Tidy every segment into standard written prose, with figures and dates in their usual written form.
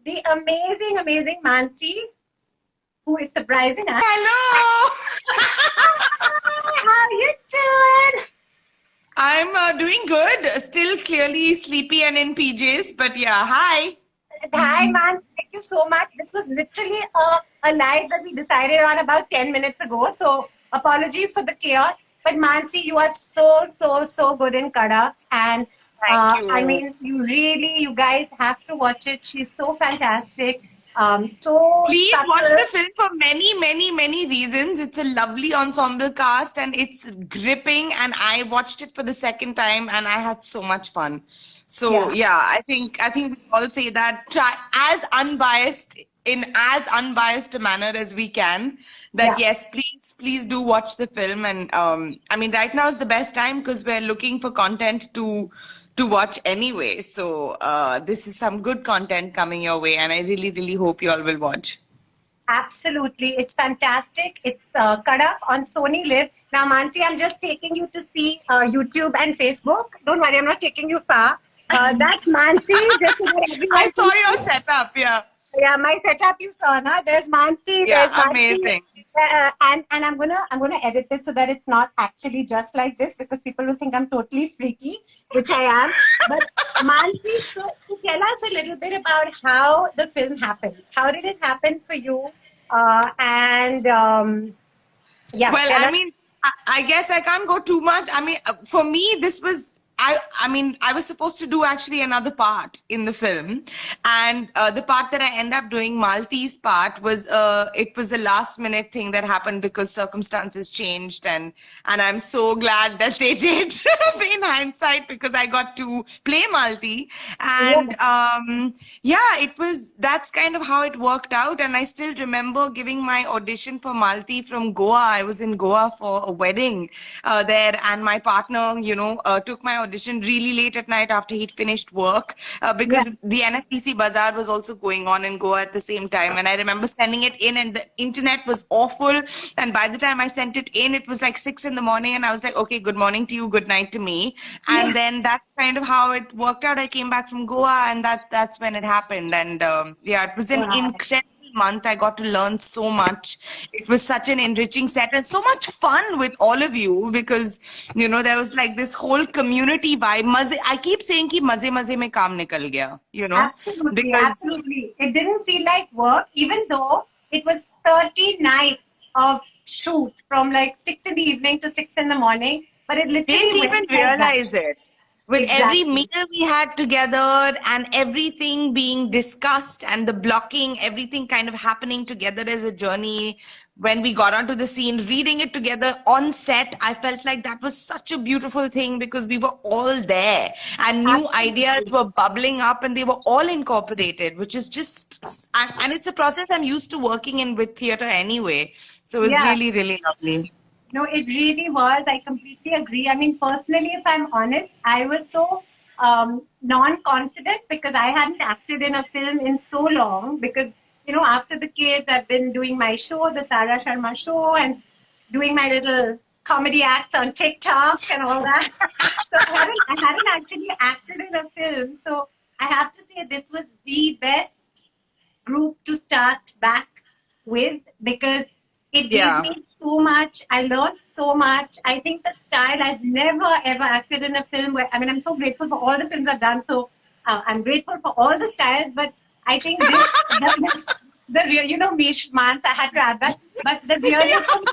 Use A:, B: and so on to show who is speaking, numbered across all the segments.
A: the amazing, amazing Mansi, who is surprising us.
B: Hello!
A: How are you doing?
B: I'm doing good. Still clearly sleepy and in PJs, but yeah, hi.
A: Hi, man. Thank you so much. This was literally a live that we decided on about 10 minutes ago. So apologies for the chaos. But Mansi, you are so, so, so good in Kada. And
B: Thank
A: I
B: you.
A: mean, you guys have to watch it. She's so fantastic. So
B: Please watch
A: subtle.
B: the film for many, many, many reasons. It's a lovely ensemble cast and it's gripping. And I watched it for the second time and I had so much fun. So
A: Yeah.
B: yeah, I think we all say that try as unbiased in as unbiased a manner as we can. That
A: Yeah.
B: yes, please do watch the film. And I mean, right now is the best time because we're looking for content to watch anyway. So this is some good content coming your way, and I really, really hope you all will watch.
A: Absolutely. It's fantastic. It's Kadak on Sony Live. Now, Mansi, I'm just taking you to see YouTube and Facebook. Don't worry, I'm not taking you far. That's Mansi, just so that
B: I
A: everyone
B: saw
A: can
B: your
A: see.
B: setup. Yeah,
A: Yeah, my setup you saw, na? There's Mansi, there's
B: yeah,
A: Mansi.
B: amazing.
A: And I'm gonna edit this so that it's not actually just like this because people will think I'm totally freaky, which I am. But Mansi, so tell us a little bit about how the film happened. How did it happen for you? And yeah,
B: Well,
A: tell
B: I
A: us.
B: mean, I guess I can't go too much. I mean, for me, this was. I mean, I was supposed to do actually another part in the film, and the part that I end up doing, Malti's part, was it was a last minute thing that happened because circumstances changed, and I'm so glad that they did in hindsight because I got to play Malti, and
A: Yeah,
B: yeah, it was that's kind of how it worked out, and I still remember giving my audition for Malti from Goa. I was in Goa for a wedding there, and my partner, took my audition really late at night after he'd finished work
A: yeah,
B: because the NFTC Bazaar was also going on in Goa at the same time. And I remember sending it in, and the internet was awful. And by the time I sent it in, it was like 6 in the morning, and I was like, okay, good morning to you, good night to me.
A: yeah.
B: And then that's kind of how it worked out. I came back from Goa, and that's when it happened. And yeah, it was an
A: Wow.
B: incredible month. I got to learn so much. It was such an enriching set and so much fun with all of you because there was like this whole community vibe. I keep saying कि मजे मजे में काम निकल गया,
A: Absolutely,
B: because
A: absolutely. It didn't feel like work, even though it was 30 nights of shoot from like 6 in the evening to 6 in the morning. But it
B: we
A: literally
B: didn't even
A: went like that.
B: realize it. With every
A: Exactly.
B: meal we had together and everything being discussed and the blocking, everything kind of happening together as a journey. When we got onto the scene, reading it together on set, I felt like that was such a beautiful thing because we were all there and new ideas
A: Absolutely.
B: were bubbling up and they were all incorporated, which is just, and it's a process I'm used to working in with theater anyway. So it was
A: Yeah.
B: really, really lovely.
A: No, it really was. I completely agree. I mean, personally, if I'm honest, I was so non-confident because I hadn't acted in a film in so long. Because, after the kids, I've been doing my show, the Tara Sharma show, and doing my little comedy acts on TikTok and all that. So I hadn't actually acted in a film. So I have to say this was the best group to start back with because it gave
B: Yeah.
A: me so much. I learned so much. I think the style, I've never ever acted in a film where, I mean, I'm so grateful for all the films I've done. So I'm grateful for all the styles, but I think the real, me, Shmans, I had to add that. But the realism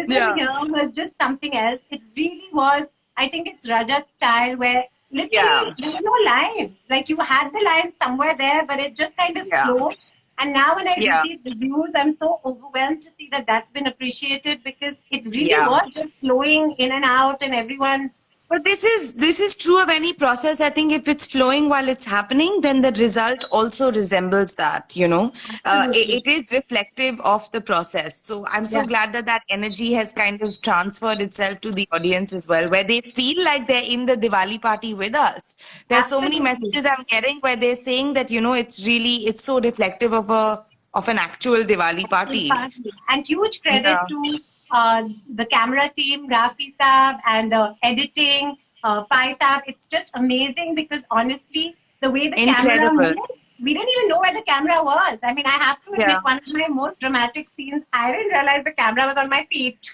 B: Yeah.
A: here was just something else. It really was, I think it's Rajat style where literally
B: Yeah.
A: there was no line. Like you had the line somewhere there, but it just kind of
B: Yeah.
A: flowed. And now when I
B: Yeah.
A: receive reviews, I'm so overwhelmed to see that that's been appreciated because it really
B: Yeah.
A: was just flowing in and out and everyone.
B: But this is true of any process. I think if it's flowing while it's happening, then the result also resembles that.
A: Absolutely.
B: It is reflective of the process. So I'm so
A: Yeah.
B: glad that that energy has kind of transferred itself to the audience as well, where they feel like they're in the Diwali party with us. There's so many
A: Absolutely.
B: messages I'm getting where they're saying that, it's so reflective of an actual Diwali party.
A: Party. And huge credit
B: Yeah.
A: to the camera team, Rafi Saab, and the editing, Pai Saab. It's just amazing because honestly, the way the camera
B: Incredible.
A: moved, we didn't even know camera was. I mean, I have to admit,
B: Yeah.
A: one of my most dramatic scenes, I didn't realize the camera was on my feet.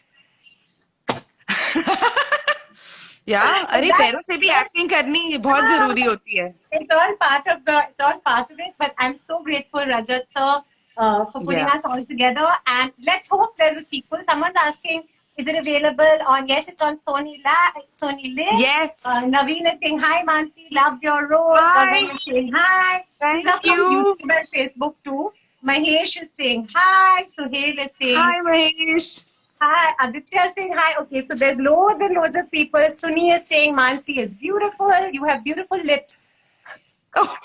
B: Yeah, अरे पैरों से भी acting करनी बहुत जरूरी होती है.
A: It's all part of it. But I'm so grateful, Rajat sir, for putting
B: Yeah.
A: us all together. And let's hope there's a sequel. Someone's asking, is it available on? Yes, it's on Sony Live.
B: Yes.
A: Naveen is saying hi, Mansi. Loved your role.
B: Hi.
A: Gagan is saying hi.
B: Thank
A: These are from
B: you.
A: YouTube and Facebook too. Mahesh is saying hi. Suhail is saying
B: Hi Mahesh.
A: hi. Aditya is saying hi. Okay, so there's loads and loads of people. Suni is saying Mansi is beautiful. You have beautiful lips.
B: Oh,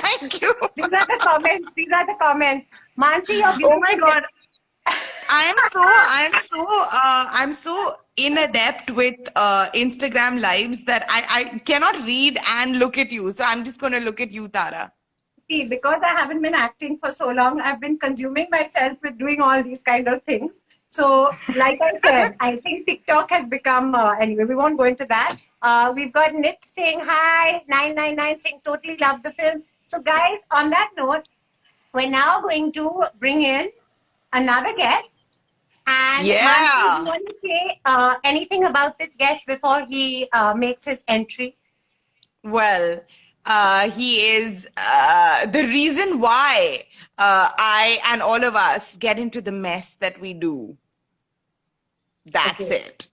B: thank you.
A: These are the comments. These are the comments. Mansi, you're beautiful.
B: Oh my God. I'm so inadept with Instagram lives that I cannot read and look at you. So I'm just going to look at you, Tara.
A: See, because I haven't been acting for so long, I've been consuming myself with doing all these kind of things. So, like I said, I think TikTok has become, anyway, we won't go into that. We've got Nit saying hi, 999 saying totally love the film. So, guys, on that note, we're now going to bring in another guest. And
B: Yeah.
A: Mansi, do you want to say anything about this guest before he makes his entry?
B: Well, he is the reason why I and all of us get into the mess that we do. That's
A: Okay.
B: it.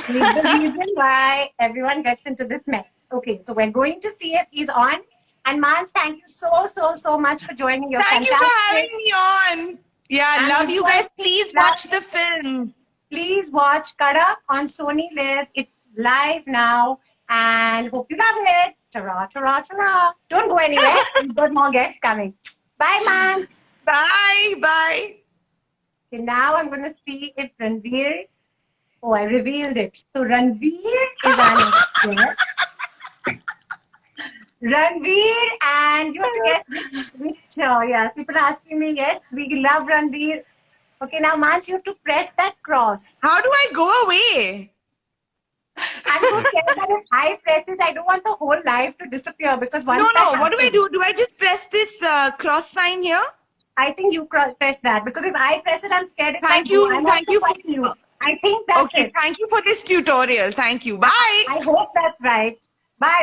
A: He's the reason why everyone gets into this mess. Okay, so we're going to see if he's on. And Mans, thank you so much for joining. You're
B: Thank you
A: fantastic.
B: for having me on. Yeah,
A: And
B: love you
A: of course,
B: guys. Please
A: love
B: watch the film.
A: Please watch Karak on Sony Live. It's live now. And hope you love it. Ta-ra, ta-ra, ta-ra. Don't go anywhere. We've got more guests coming. Bye, man.
B: Bye. Bye.
A: Okay, now I'm going to see if Ranveer... Oh, I revealed it. So Ranveer is an actor. Ranveer, and you have to guess which yeah, people are asking me, yes, we love Ranveer. Okay, now Mans, you have to press that cross.
B: How do I go away?
A: I'm so scared that if I press it, I don't want the whole life to disappear because once
B: No.
A: that
B: What do I
A: happens,
B: do? Do I just press this cross sign here?
A: I think you press that because if I press it, I'm scared. If
B: Thank
A: I
B: you.
A: Do, I'm
B: Thank
A: also
B: you
A: quite
B: for-
A: new. I think that's
B: Okay.
A: it.
B: Thank you for this tutorial. Thank you. Bye.
A: I hope that's right.